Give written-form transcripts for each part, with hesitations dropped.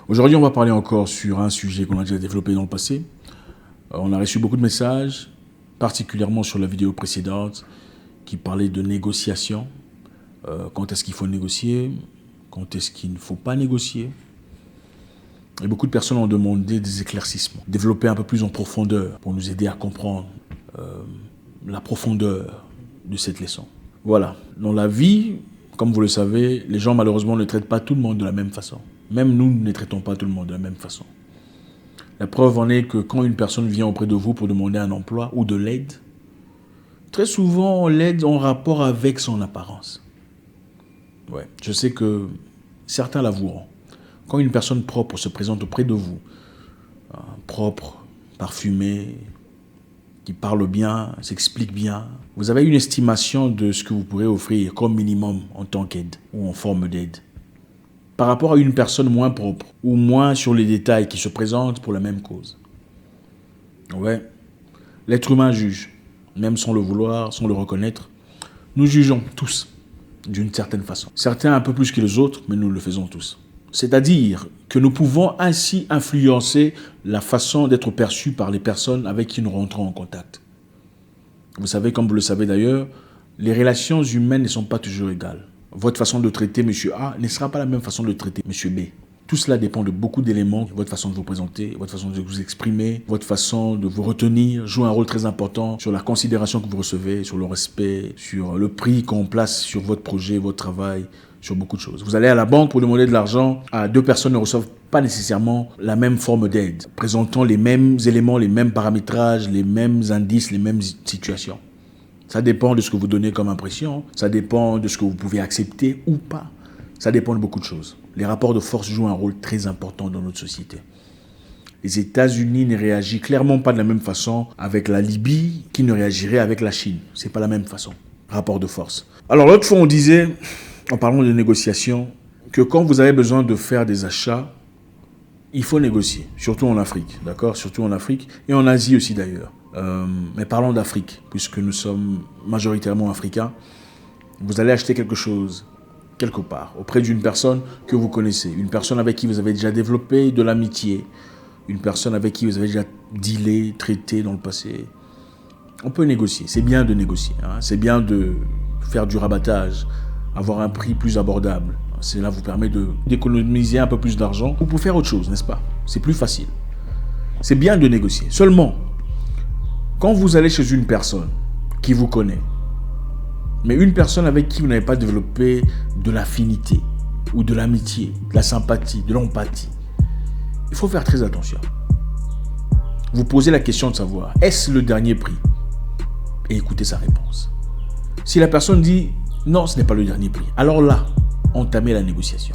Aujourd'hui, on va parler encore sur un sujet qu'on a déjà développé dans le passé. On a reçu beaucoup de messages, particulièrement sur la vidéo précédente, qui parlait de négociation. Quand est-ce qu'il faut négocier? Quand est-ce qu'il ne faut pas négocier? Et beaucoup de personnes ont demandé des éclaircissements, développer un peu plus en profondeur pour nous aider à comprendre la profondeur de cette leçon. Voilà. Dans la vie, comme vous le savez, les gens malheureusement ne traitent pas tout le monde de la même façon. Même nous ne traitons pas tout le monde de la même façon. La preuve en est que quand une personne vient auprès de vous pour demander un emploi ou de l'aide, très souvent l'aide en rapport avec son apparence. Ouais, je sais que certains l'avoueront. Quand une personne propre se présente auprès de vous, propre, parfumée, qui parle bien, s'explique bien, vous avez une estimation de ce que vous pourrez offrir comme minimum en tant qu'aide ou en forme d'aide. Par rapport à une personne moins propre ou moins sur les détails qui se présentent pour la même cause. Ouais, l'être humain juge, même sans le vouloir, sans le reconnaître. Nous jugeons tous d'une certaine façon. Certains un peu plus que les autres, mais nous le faisons tous. C'est-à-dire que nous pouvons ainsi influencer la façon d'être perçu par les personnes avec qui nous rentrons en contact. Vous savez, comme vous le savez d'ailleurs, les relations humaines ne sont pas toujours égales. Votre façon de traiter M. A ne sera pas la même façon de traiter M. B. Tout cela dépend de beaucoup d'éléments. Votre façon de vous présenter, votre façon de vous exprimer, votre façon de vous retenir joue un rôle très important sur la considération que vous recevez, sur le respect, sur le prix qu'on place sur votre projet, votre travail, sur beaucoup de choses. Vous allez à la banque pour demander de l'argent à deux personnes ne reçoivent pas nécessairement la même forme d'aide, présentant les mêmes éléments, les mêmes paramétrages, les mêmes indices, les mêmes situations. Ça dépend de ce que vous donnez comme impression, ça dépend de ce que vous pouvez accepter ou pas. Ça dépend de beaucoup de choses. Les rapports de force jouent un rôle très important dans notre société. Les États-Unis ne réagissent clairement pas de la même façon avec la Libye qui ne réagirait avec la Chine. C'est pas la même façon. Rapport de force. Alors l'autre fois on disait, en parlant de négociation, que quand vous avez besoin de faire des achats, il faut négocier, surtout en Afrique, d'accord? Surtout en Afrique et en Asie aussi d'ailleurs. Mais parlons d'Afrique, puisque nous sommes majoritairement africains. Vous allez acheter quelque chose, quelque part, auprès d'une personne que vous connaissez, une personne avec qui vous avez déjà développé de l'amitié, une personne avec qui vous avez déjà dealé, traité dans le passé. On peut négocier, c'est bien de négocier, hein? C'est bien de faire du rabattage, avoir un prix plus abordable. Cela vous permet d'économiser un peu plus d'argent ou pour faire autre chose, n'est-ce pas? C'est plus facile. C'est bien de négocier. Seulement, quand vous allez chez une personne qui vous connaît, mais une personne avec qui vous n'avez pas développé de l'affinité ou de l'amitié, de la sympathie, de l'empathie, il faut faire très attention. Vous posez la question de savoir, est-ce le dernier prix? Et écoutez sa réponse. Si la personne dit, non, ce n'est pas le dernier prix, alors là, entamez la négociation.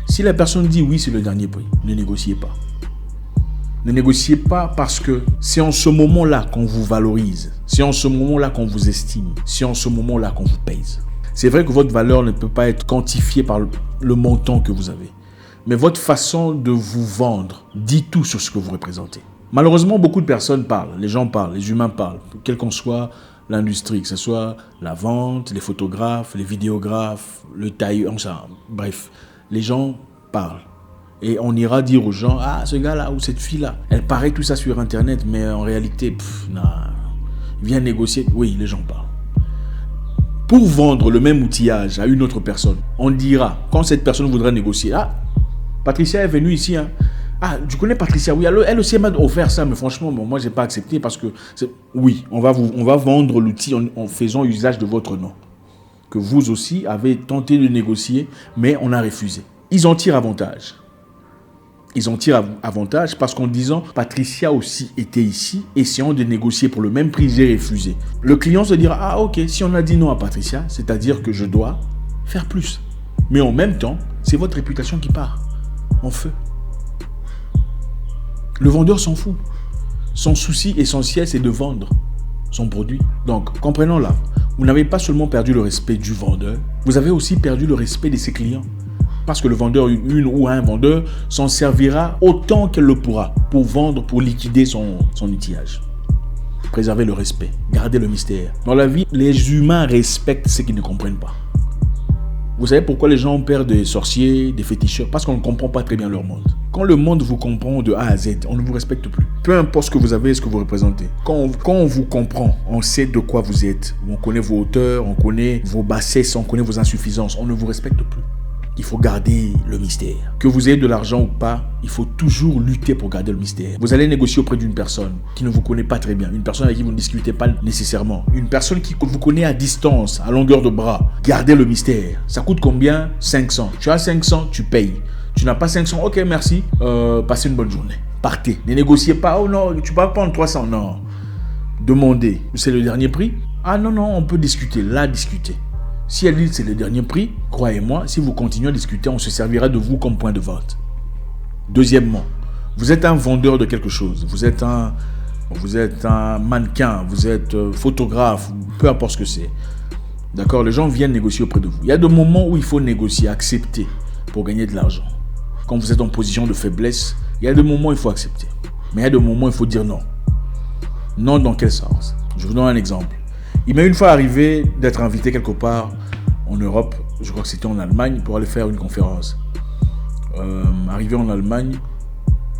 Si la personne dit, oui, c'est le dernier prix, ne négociez pas. Ne négociez pas parce que c'est en ce moment-là qu'on vous valorise. C'est en ce moment-là qu'on vous estime. C'est en ce moment-là qu'on vous pèse. C'est vrai que votre valeur ne peut pas être quantifiée par le montant que vous avez. Mais votre façon de vous vendre dit tout sur ce que vous représentez. Malheureusement, beaucoup de personnes parlent. Les gens parlent, les humains parlent. Quelle qu'en soit l'industrie, que ce soit la vente, les photographes, les vidéographes, le tailleur, bref. Les gens parlent. Et on ira dire aux gens, ah, ce gars-là ou cette fille-là, elle paraît tout ça sur Internet, mais en réalité, viens négocier. Oui, les gens parlent. Pour vendre le même outillage à une autre personne, on dira, quand cette personne voudra négocier, ah, Patricia est venue ici, hein. Ah, tu connais Patricia? Oui, elle aussi m'a offert ça, mais franchement, moi, je n'ai pas accepté parce que, oui, on va vendre l'outil en faisant usage de votre nom. Que vous aussi avez tenté de négocier, mais on a refusé. Ils en tirent avantage. Ils en tirent avantage parce qu'en disant « Patricia aussi était ici, essayant de négocier pour le même prix, j'ai refusé ». Le client se dira « Ah ok, si on a dit non à Patricia, c'est-à-dire que je dois faire plus ». Mais en même temps, c'est votre réputation qui part en feu. Le vendeur s'en fout. Son souci essentiel, c'est de vendre son produit. Donc, comprenons-là. Vous n'avez pas seulement perdu le respect du vendeur, vous avez aussi perdu le respect de ses clients. Parce que le vendeur, une ou un vendeur, s'en servira autant qu'elle le pourra pour vendre, pour liquider son outillage. Préservez le respect, gardez le mystère. Dans la vie, les humains respectent ce qu'ils ne comprennent pas. Vous savez pourquoi les gens ont peur des sorciers, des féticheurs? Parce qu'on ne comprend pas très bien leur monde. Quand le monde vous comprend de A à Z, on ne vous respecte plus. Peu importe ce que vous avez et ce que vous représentez. Quand on vous comprend, on sait de quoi vous êtes. On connaît vos hauteurs, on connaît vos bassesses, on connaît vos insuffisances. On ne vous respecte plus. Il faut garder le mystère. Que vous ayez de l'argent ou pas, il faut toujours lutter pour garder le mystère. Vous allez négocier auprès d'une personne qui ne vous connaît pas très bien, une personne avec qui vous ne discutez pas nécessairement, une personne qui vous connaît à distance, à longueur de bras. Gardez le mystère. Ça coûte combien? 500. Tu as 500, tu payes. Tu n'as pas 500, ok, merci. Passez une bonne journée. Partez. Ne négociez pas. Oh non, tu peux pas prendre 300. Non. Demandez. C'est le dernier prix? Ah non, on peut discuter. Là, discuter. Si elle dit que c'est le dernier prix, croyez-moi, si vous continuez à discuter, on se servira de vous comme point de vente. Deuxièmement, vous êtes un vendeur de quelque chose. Vous êtes un mannequin, vous êtes photographe, peu importe ce que c'est. D'accord? Les gens viennent négocier auprès de vous. Il y a des moments où il faut négocier, accepter pour gagner de l'argent. Quand vous êtes en position de faiblesse, il y a des moments où il faut accepter. Mais il y a des moments où il faut dire non. Non dans quel sens? Je vous donne un exemple. Il m'est une fois arrivé d'être invité quelque part en Europe, je crois que c'était en Allemagne, pour aller faire une conférence. Arrivé en Allemagne,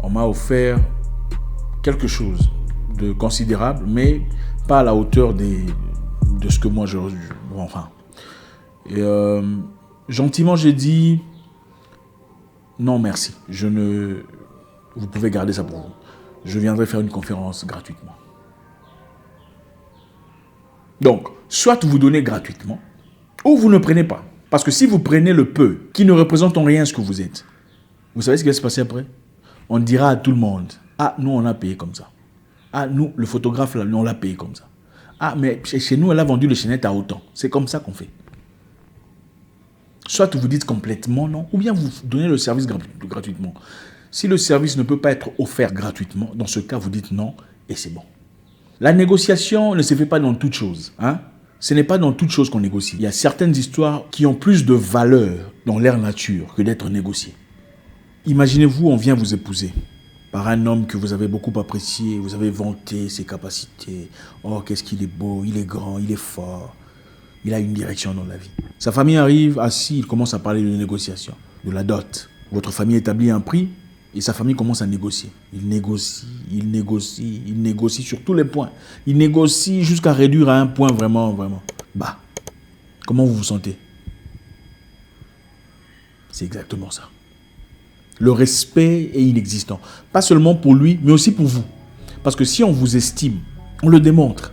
on m'a offert quelque chose de considérable, mais pas à la hauteur de ce que moi gentiment j'ai dit non merci, vous pouvez garder ça pour vous. Je viendrai faire une conférence gratuitement. Donc, soit vous donnez gratuitement, ou vous ne prenez pas. Parce que si vous prenez le peu, qui ne représente en rien ce que vous êtes, vous savez ce qui va se passer après? On dira à tout le monde, ah, nous on a payé comme ça. Ah, nous, le photographe là, nous on l'a payé comme ça. Ah, mais chez nous, elle a vendu les chaînettes à autant. C'est comme ça qu'on fait. Soit vous dites complètement non, ou bien vous donnez le service gratuitement. Si le service ne peut pas être offert gratuitement, dans ce cas, vous dites non, et c'est bon. La négociation ne se fait pas dans toute chose. Ce n'est pas dans toute chose qu'on négocie. Il y a certaines histoires qui ont plus de valeur dans leur nature que d'être négociées. Imaginez-vous, on vient vous épouser par un homme que vous avez beaucoup apprécié, vous avez vanté ses capacités. Oh, qu'est-ce qu'il est beau, il est grand, il est fort. Il a une direction dans la vie. Sa famille arrive, assis, il commence à parler de négociation, de la dot. Votre famille établit un prix. Et sa famille commence à négocier. Il négocie sur tous les points. Il négocie jusqu'à réduire à un point vraiment bas. Comment vous vous sentez? C'est exactement ça. Le respect est inexistant. Pas seulement pour lui, mais aussi pour vous. Parce que si on vous estime, on le démontre.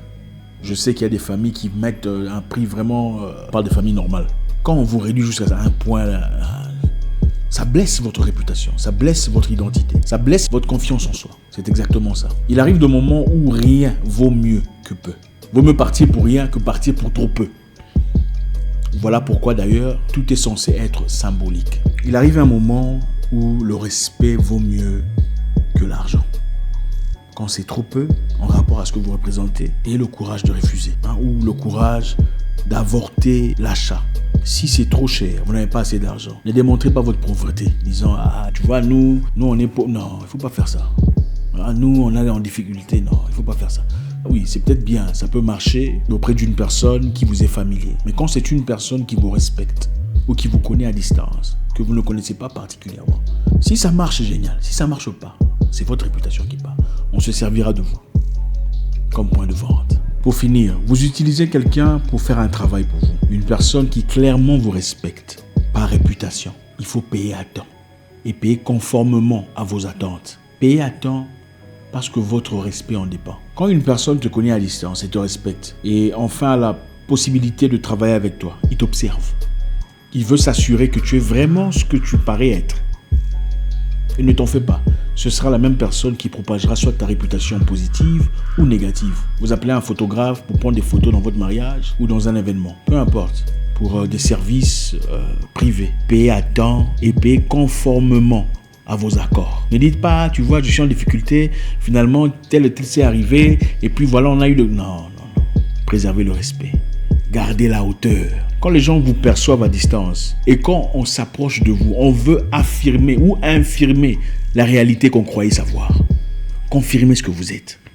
Je sais qu'il y a des familles qui mettent un prix vraiment... on parle de familles normales. Quand on vous réduit jusqu'à un point... ça blesse votre réputation, ça blesse votre identité, ça blesse votre confiance en soi. C'est exactement ça. Il arrive des moments où rien vaut mieux que peu. Vaut mieux partir pour rien que partir pour trop peu. Voilà pourquoi d'ailleurs, tout est censé être symbolique. Il arrive un moment où le respect vaut mieux que l'argent. Quand c'est trop peu, en rapport à ce que vous représentez, et le courage de refuser, ou le courage d'avorter l'achat. Si c'est trop cher, vous n'avez pas assez d'argent, ne démontrez pas votre pauvreté, disant ah tu vois nous on est pauvres. Non, il faut pas faire ça. Nous on est en difficulté. Non, il faut pas faire ça. Oui, c'est peut-être bien, ça peut marcher auprès d'une personne qui vous est familier. Mais quand c'est une personne qui vous respecte ou qui vous connaît à distance, que vous ne connaissez pas particulièrement, si ça marche, c'est génial. Si ça marche pas, c'est votre réputation qui part. On se servira de vous comme point de vente. Pour finir, vous utilisez quelqu'un pour faire un travail pour vous. Une personne qui clairement vous respecte. Par réputation, il faut payer à temps. Et payer conformément à vos attentes. Payer à temps parce que votre respect en dépend. Quand une personne te connaît à distance et te respecte, et enfin a la possibilité de travailler avec toi, il t'observe. Il veut s'assurer que tu es vraiment ce que tu parais être. Et ne t'en fais pas. Ce sera la même personne qui propagera soit ta réputation positive ou négative. Vous appelez un photographe pour prendre des photos dans votre mariage ou dans un événement. Peu importe. Pour des services privés. Payez à temps et payez conformément à vos accords. Ne dites pas, tu vois, je suis en difficulté, finalement, tel et tel s'est arrivé, et puis voilà, on a eu le... Non. Préservez le respect. Gardez la hauteur. Quand les gens vous perçoivent à distance et quand on s'approche de vous, on veut affirmer ou infirmer la réalité qu'on croyait savoir. Confirmez ce que vous êtes.